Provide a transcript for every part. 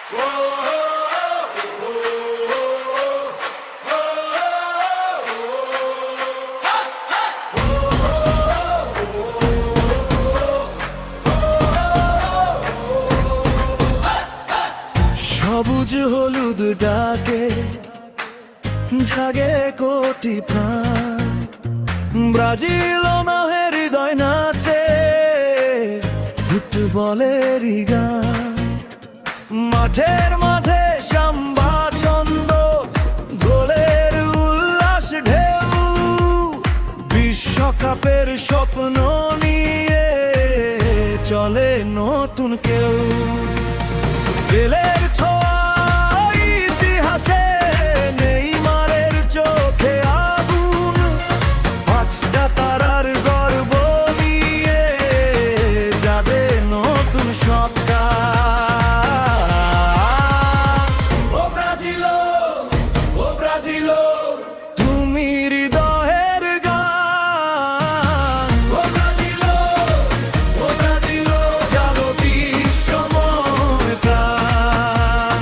সবুজ হলুদ ডাকে জাগে কোটি প্রাণ, ব্রাজিল মাহে হৃদয় নাচে ফুটবলেরই গান। মাঠের মাঝে সাম্বা ছন্দ, গোলের উল্লাস ঢেউ, বিশ্বকাপের স্বপ্ন নিয়ে চলে নতুন কেউ। পেলের ছোঁয়া ইতিহাসে, নেইমারের চোখে আগুন, পাঁচটা তারার গর্ব নিয়ে যাবে নতুন সকাল। ও ব্রাজিল, ও ব্রাজিল, তুমি হৃদয়ের গান। ও ব্রাজিল, ও ব্রাজিল, জানো বিশ্বময় প্রাণ।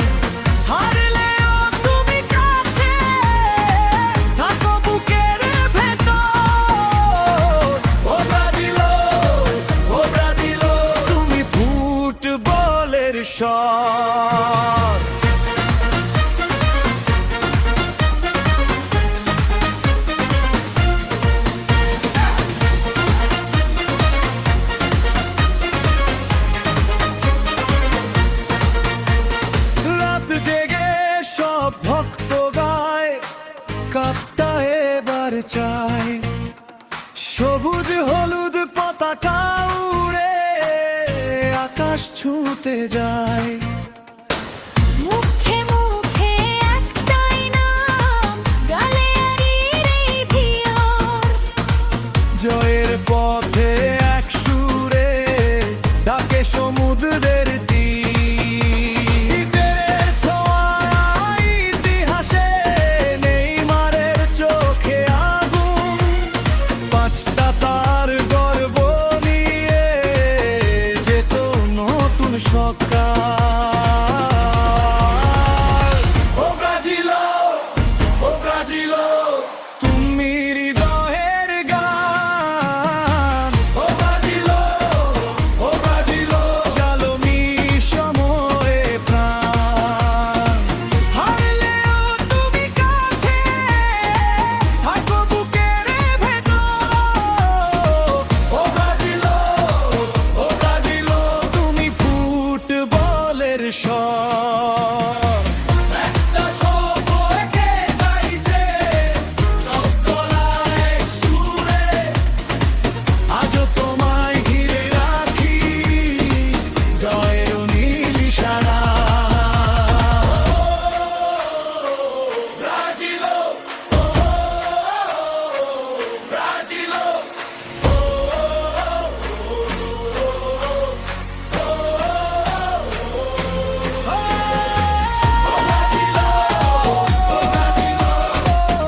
হারলেও তুমি কাছে থাকো বুকের ভেতর। ও ব্রাজিল, ও ব্রাজিল, তুমি ফুটবলের স্বর। রাত জেগে সব ভক্ত গায়, কাপটা এবার চাই। সবুজ হলুদ পতাকা উড়ে আকাশ ছুঁতে যায়। মুখে মুখে একটাই নাম, গ্যালারির এই ভিড়। জয়ের পথে এক সুরে ডাকে সমুদ্রের তীর। ঈদের ছোঁয়া ইতিহাসে, নেইমারের চোখে আগুন, পাঁচটা তার গর্ব নিয়ে যেত নতুন সকাল। ও ব্রাজিল, ও ব্রাজিল, তুমি হৃদয়ের গান। ও ব্রাজিল, ও ব্রাজিল, জালো মিশময়ে প্রাণ। হারলেও তুমি কাছে থাকো বুকের ভেতর। ও ব্রাজিল, ও ব্রাজিল, তুমি ফুটবলের স্বর। একটা সবাইকে গাইতে শব্দ নাই সুরে, আজও তোমায় ঘিরে রাখি জয়ের নীল ইশারা। ব্রাজিল, ব্রাজিল,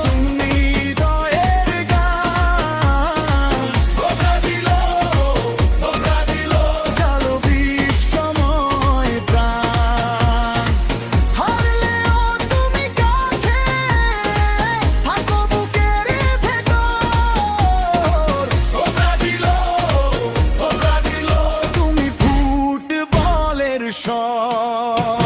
তুমি হৃদয়ের গান। ও ব্রাজিল, ও ব্রাজিল, জানো বিশ্বময় প্রাণ। হারলেও তুমি কাছে থাকো বুকের ভেতর। ও ব্রাজিল, ও ব্রাজিল, তুমি ফুটবলের স্বর।